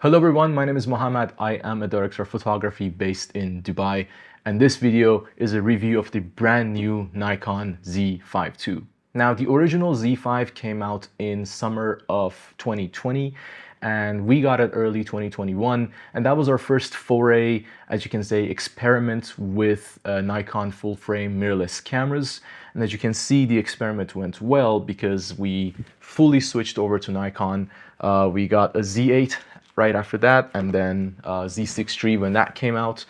Hello everyone, my name is Mohammed. I am a director of photography based in Dubai, and this video is a review of the brand new Nikon Z5II. Now, the original Z5 came out in summer of 2020, and we got it early 2021, and that was our first foray, as you can say, experiment with Nikon full-frame mirrorless cameras. And as you can see, the experiment went well because we fully switched over to Nikon. We got a Z8 right after that, and then Z6III when that came out.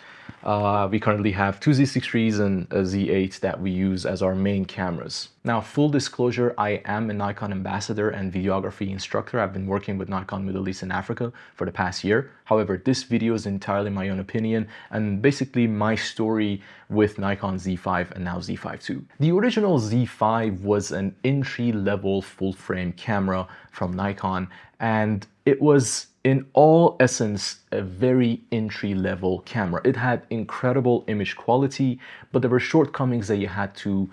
We currently have two Z6IIIs and a Z8 that we use as our main cameras. Now, full disclosure, I am a Nikon ambassador and videography instructor. I've been working with Nikon Middle East and Africa for the past year. However, this video is entirely my own opinion and basically my story with Nikon Z5 and now Z5II. The original Z5 was an entry-level full-frame camera from Nikon, and it was in all essence a very entry-level camera. It had incredible image quality, but there were shortcomings that you had to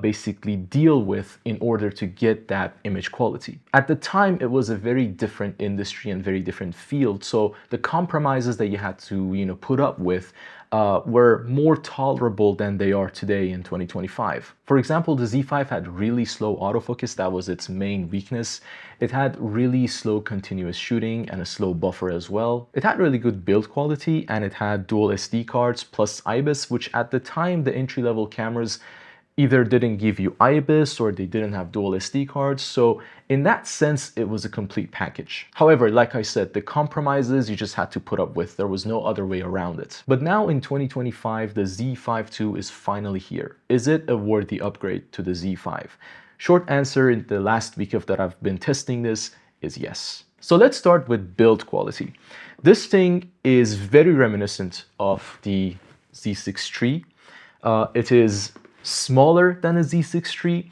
basically deal with in order to get that image quality. At the time, it was a very different industry and very different field, so the compromises that you had to put up with were more tolerable than they are today in 2025. For example, the Z5 had really slow autofocus. That was its main weakness. It had really slow continuous shooting and a slow buffer as well. It had really good build quality, and it had dual SD cards plus IBIS, which at the time the entry-level cameras either didn't give you IBIS or they didn't have dual SD cards. So in that sense, it was a complete package. However, like I said, the compromises you just had to put up with. There was no other way around it. But now in 2025, the Z5II is finally here. Is it a worthy upgrade to the Z5? Short answer in the last week of that I've been testing this is yes. So let's start with build quality. This thing is very reminiscent of the Z6III. It is smaller than a Z6III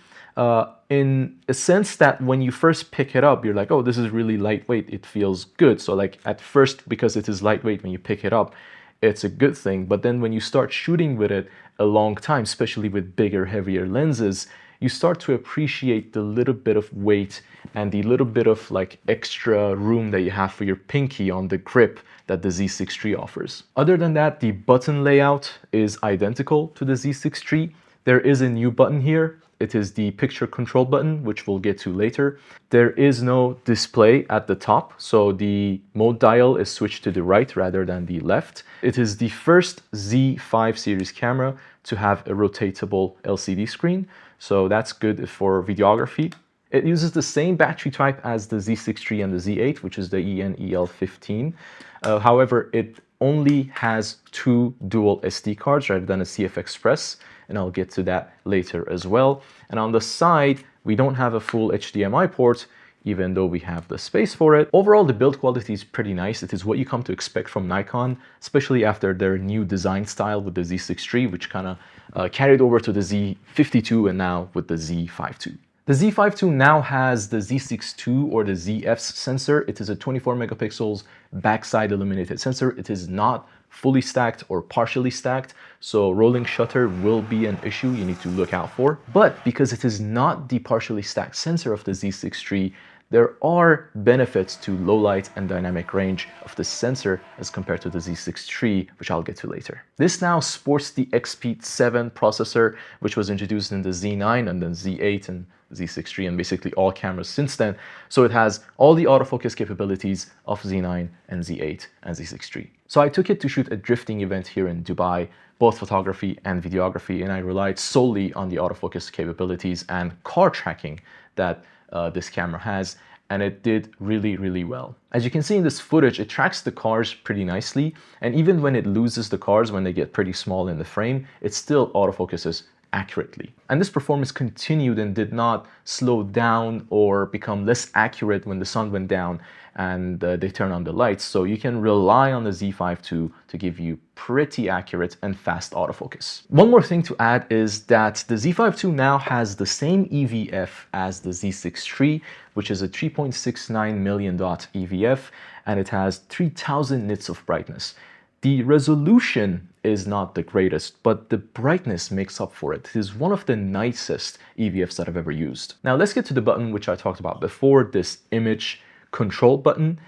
in a sense that when you first pick it up, you're like, oh, this is really lightweight. It feels good. So like at first, because it is lightweight, when you pick it up, it's a good thing. But then when you start shooting with it a long time, especially with bigger, heavier lenses, you start to appreciate the little bit of weight and the little bit of like extra room that you have for your pinky on the grip that the Z6III offers. Other than that, the button layout is identical to the Z6III. There is a new button here. It is the picture control button, which we'll get to later. There is no display at the top, so the mode dial is switched to the right rather than the left. It is the first Z5 series camera to have a rotatable LCD screen, so that's good for videography. It uses the same battery type as the Z6III and the Z8, which is the EN-EL15. However, it only has two dual SD cards rather than a CF Express, and I'll get to that later as well. And on the side, we don't have a full HDMI port, even though we have the space for it. Overall, the build quality is pretty nice. It is what you come to expect from Nikon, especially after their new design style with the Z6III, which kind of carried over to the Z5II and now with the Z5II. The Z5II now has the Z6II or the ZF's sensor. It is a 24 megapixels backside illuminated sensor. It is not fully stacked or partially stacked, so rolling shutter will be an issue you need to look out for. But because it is not the partially stacked sensor of the Z6III, there are benefits to low light and dynamic range of the sensor as compared to the Z6III, which I'll get to later. This now sports the XP7 processor, which was introduced in the Z9 and then Z8 and Z6III and basically all cameras since then. So it has all the autofocus capabilities of Z9 and Z8 and Z6III. So I took it to shoot a drifting event here in Dubai, both photography and videography, and I relied solely on the autofocus capabilities and car tracking that this camera has, and it did really, really well. As you can see in this footage, it tracks the cars pretty nicely, and even when it loses the cars, when they get pretty small in the frame, it still autofocuses accurately. And this performance continued and did not slow down or become less accurate when the sun went down and they turn on the lights. So you can rely on the Z5II to give you pretty accurate and fast autofocus. One more thing to add is that the Z5II now has the same EVF as the Z6III, which is a 3.69 million dot EVF, and it has 3000 nits of brightness. The resolution is not the greatest, but the brightness makes up for it. It is one of the nicest EVFs that I've ever used. Now let's get to the button which I talked about before, this image control button.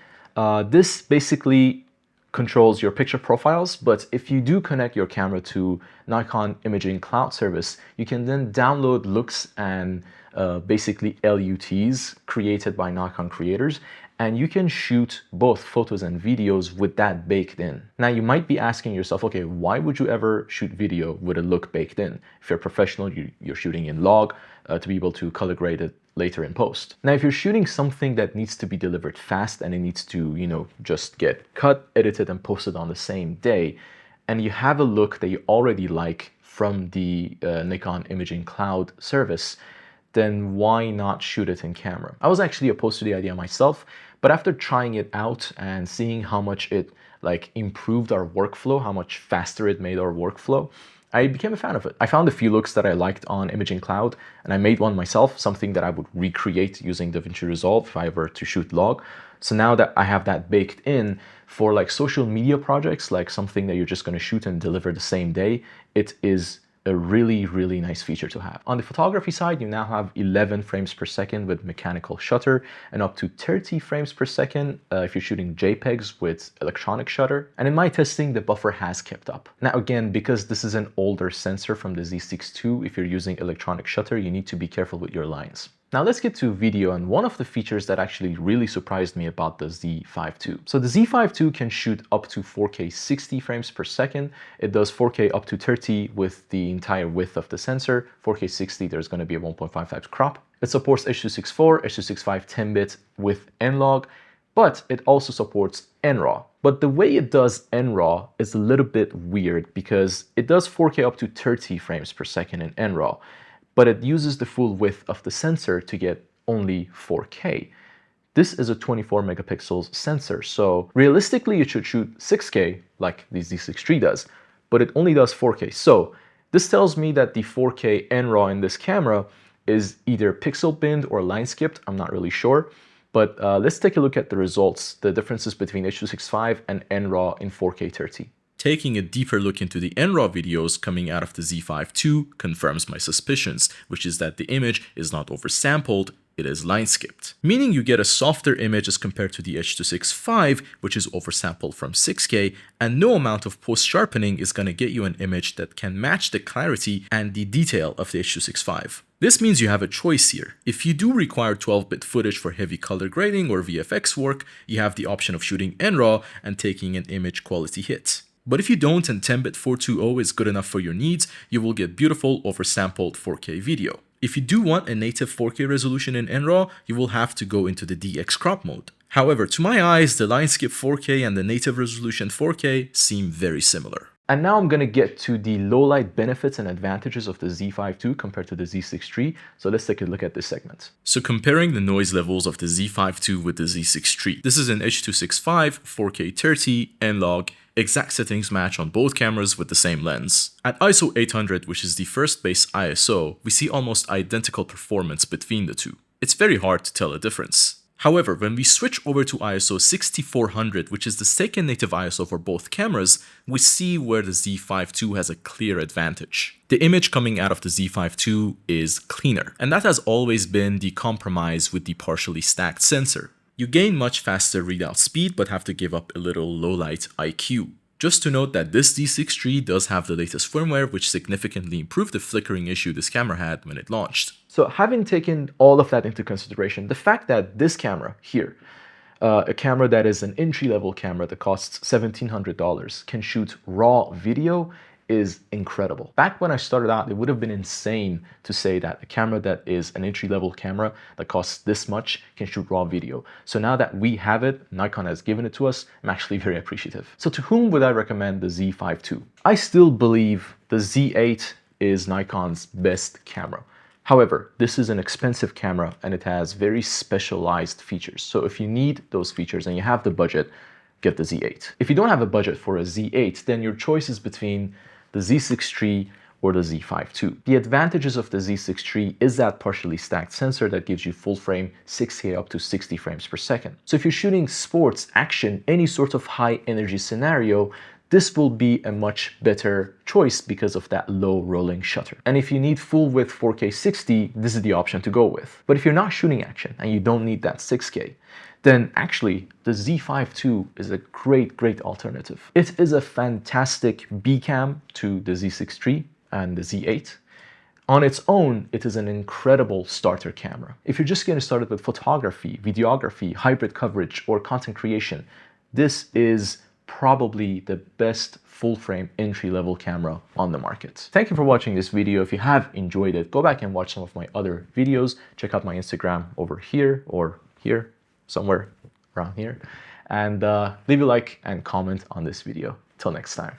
This basically controls your picture profiles, but if you do connect your camera to Nikon Imaging Cloud service, you can then download looks and basically LUTs created by Nikon creators, and you can shoot both photos and videos with that baked in. Now you might be asking yourself, okay, why would you ever shoot video with a look baked in? If you're a professional, you're shooting in log to be able to color grade it later in post. Now, if you're shooting something that needs to be delivered fast and it needs to, just get cut, edited, and posted on the same day, and you have a look that you already like from the Nikon Imaging Cloud service, then why not shoot it in camera? I was actually opposed to the idea myself, but after trying it out and seeing how much it improved our workflow, how much faster it made our workflow, I became a fan of it. I found a few looks that I liked on Imaging Cloud, and I made one myself, something that I would recreate using DaVinci Resolve if I were to shoot log. So now that I have that baked in for social media projects, like something that you're just going to shoot and deliver the same day, it is a really, really nice feature to have. On the photography side, you now have 11 frames per second with mechanical shutter and up to 30 frames per second if you're shooting JPEGs with electronic shutter. And in my testing, the buffer has kept up. Now again, because this is an older sensor from the Z6II, if you're using electronic shutter, you need to be careful with your lines. Now let's get to video and one of the features that actually really surprised me about the Z5II. So the Z5II can shoot up to 4K 60 frames per second. It does 4K up to 30 with the entire width of the sensor. 4K 60, there's going to be a 1.5 times crop. It supports H.264, H.265 10-bit with N-Log, but it also supports NRAW. But the way it does NRAW is a little bit weird because it does 4K up to 30 frames per second in NRAW, but it uses the full width of the sensor to get only 4K. This is a 24 megapixels sensor, so realistically it should shoot 6K like the Z6III does, but it only does 4K. So this tells me that the 4K NRAW in this camera is either pixel binned or line skipped, I'm not really sure. But let's take a look at the results, the differences between H.265 and NRAW in 4K 30. Taking a deeper look into the NRAW videos coming out of the Z5II confirms my suspicions, which is that the image is not oversampled, it is line skipped. Meaning you get a softer image as compared to the H.265, which is oversampled from 6K, and no amount of post-sharpening is going to get you an image that can match the clarity and the detail of the H.265. This means you have a choice here. If you do require 12-bit footage for heavy color grading or VFX work, you have the option of shooting NRAW and taking an image quality hit. But if you don't and 10-bit 420 is good enough for your needs, you will get beautiful oversampled 4K video. If you do want a native 4K resolution in NRAW, you will have to go into the DX crop mode. However, to my eyes, the line skip 4K and the native resolution 4K seem very similar. And now I'm going to get to the low-light benefits and advantages of the Z5II compared to the Z6III. So let's take a look at this segment. So comparing the noise levels of the Z5II with the Z6III. This is an H.265, 4K 30, N-Log, exact settings match on both cameras with the same lens. At ISO 800, which is the first base ISO, we see almost identical performance between the two. It's very hard to tell a difference. However, when we switch over to ISO 6400, which is the second native ISO for both cameras, we see where the Z5II has a clear advantage. The image coming out of the Z5II is cleaner, and that has always been the compromise with the partially stacked sensor. You gain much faster readout speed, but have to give up a little low-light IQ. Just to note that this Z6III does have the latest firmware, which significantly improved the flickering issue this camera had when it launched. So having taken all of that into consideration, the fact that this camera here, a camera that is an entry-level camera that costs $1,700, can shoot raw video is incredible. Back when I started out, it would have been insane to say that a camera that is an entry-level camera that costs this much can shoot raw video. So now that we have it, Nikon has given it to us, I'm actually very appreciative. So to whom would I recommend the Z5II? I still believe the Z8 is Nikon's best camera. However, this is an expensive camera and it has very specialized features. So if you need those features and you have the budget, get the Z8. If you don't have a budget for a Z8, then your choice is between the Z6III or the Z5II. The advantages of the Z6III is that partially stacked sensor that gives you full frame 6K up to 60 frames per second. So if you're shooting sports, action, any sort of high energy scenario, this will be a much better choice because of that low rolling shutter. And if you need full width 4K 60, this is the option to go with. But if you're not shooting action and you don't need that 6K, then actually the Z5II is a great alternative. It is a fantastic B cam to the Z6 III and the Z8. On its own, it is an incredible starter camera. If you're just getting started with photography, videography, hybrid coverage, or content creation, this is probably the best full-frame entry-level camera on the market. Thank you for watching this video. If you have enjoyed it, go back and watch some of my other videos. Check out my Instagram over here or here, somewhere around here. And leave a like and comment on this video. Till next time.